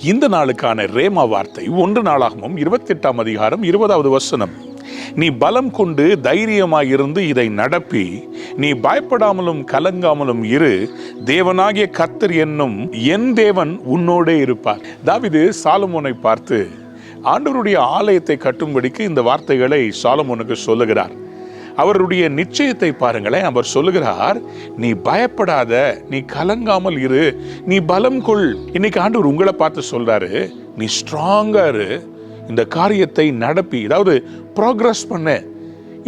இந்த நாளுக்கான ரேமா வார்த்தை 1 நாளாகமம் 28ஆம் அதிகாரம் 20வது வசனம். நீ பலம் கொண்டு தைரியமாயிருந்து இதை நடப்பி, நீ பயப்படாமலும் கலங்காமலும் இரு, தேவனாகிய கர்த்தர் என்னும் என் தேவன் உன்னோடே இருப்பார். தாவீது சாலமோனை பார்த்து ஆண்டவருடைய ஆலயத்தை கட்டும்படிக்கு இந்த வார்த்தைகளை சாலமோனுக்கு சொல்லுகிறார். அவருடைய நிச்சயத்தை பாருங்களேன். அவர் சொல்லுகிறார், நீ பயப்படாத, நீ கலங்காமல் இரு, நீ பலம் கொள். இன்னைக்கு ஆண்டவர் உங்களை பார்த்து சொல்றாரு, நீ ஸ்ட்ராங்கா இரு, இந்த காரியத்தை நடப்பி, அதாவது ப்ரோக்ரஸ் பண்ண.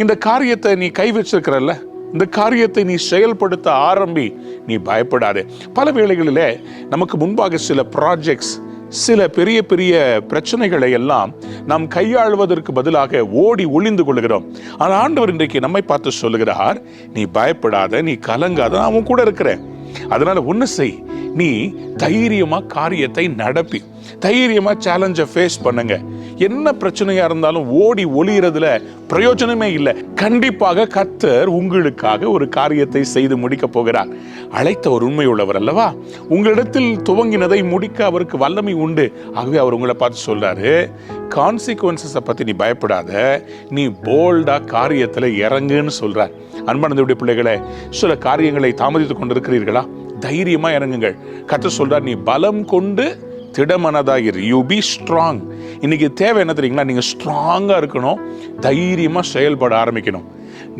இந்த காரியத்தை நீ கை வச்சிருக்கிறல்ல, இந்த காரியத்தை நீ செயல்படுத்த ஆரம்பி, நீ பயப்படாதே. பல வேளைகளிலே நமக்கு முன்பாக சில ப்ராஜெக்ட்ஸ், சில பெரிய பெரிய பிரச்சனைகளை எல்லாம் நாம் கையாள்வதற்கு பதிலாக ஓடி ஒளிந்து கொள்கிறோம். ஆனால் ஆண்டவர் இன்றைக்கு நம்மை பார்த்து சொல்லுகிறார், நீ பயப்படாத, நீ கலங்காத, நான் அவன் கூட இருக்கிறேன். அதனால ஒன்று செய், நீ தைரியமா காரியத்தை நடப்பி, தைரியமா சேலஞ்சை ஃபேஸ் பண்ணுங்க. என்ன பிரச்சனையா இருந்தாலும் ஓடி ஒளியறதுல பிரயோஜனமே இல்லை. கண்டிப்பாக கர்த்தர் உங்களுக்காக ஒரு காரியத்தை செய்து முடிக்க போகிறார். அழைத்த ஒரு உண்மையுள்ளவர் அல்லவா? உங்களிடத்தில் துவங்கினதை முடிக்க அவருக்கு வல்லமை உண்டு. ஆகவே அவர் உங்களை பார்த்து சொல்றாரு, கான்சிக்வன்சஸை பத்தி நீ பயப்படாத, நீ போல்டா காரியத்துல இறங்குன்னு சொல்றார். அன்பானவருடைய பிள்ளைகளை, சில காரியங்களை தாமதித்துக் கொண்டிருக்கிறீர்களா? தைரியமா இறங்குங்கள். கர்த்தர் சொல்றார், நீ பலம் கொண்டு திடமனதாயிரு, யூ பி ஸ்ட்ராங். இன்னைக்கு தேவை என்ன தெரியுங்களா? நீங்க ஸ்ட்ராங்கா இருக்கணும், தைரியமா செயல்பட ஆரம்பிக்கணும்.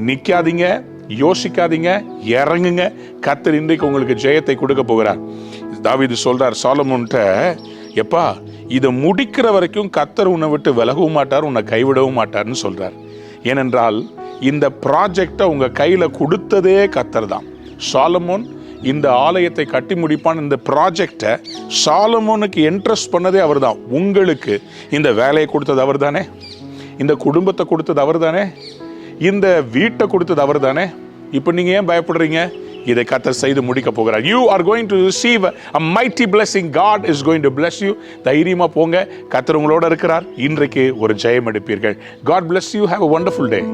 நிக்காதீங்க, யோசிக்காதீங்க, இறங்குங்க. கர்த்தர் இன்றைக்கு உங்களுக்கு ஜெயத்தை கொடுக்க போகிறார். தாவீது சொல்றார் சாலமோன்ட்ட, எப்பா, இதை முடிக்கிற வரைக்கும் கர்த்தர் உன்னை விட்டு விலகவும் மாட்டார், உன்னை கைவிடவும் மாட்டார்னு சொல்றார். ஏனென்றால் இந்த ப்ராஜெக்டை உங்க கையில கொடுத்ததே கர்த்தர் தான். சாலமோன் இந்த ஆலயத்தை கட்டி முடிப்பான். இந்த ப்ராஜெக்டை சாலமோனுக்கு இன்ட்ரெஸ்ட் பண்ணதே அவர் தான். உங்களுக்கு இந்த வேலையை கொடுத்தது அவர் தானே, இந்த குடும்பத்தை கொடுத்தது அவர் தானே, இந்த வீட்டை கொடுத்தது அவர் தானே. இப்போ நீங்க ஏன் பயப்படுறீங்க? இதை கர்த்தர் செய்து முடிக்க போகிறார். You are going to receive a mighty blessing. God is going to bless you. தைரியமா போங்க, கர்த்தர் உங்களோட இருக்கிறார். இன்றைக்கு ஒரு ஜெயம் எடுப்பீர்கள். God bless you. Have a wonderful day.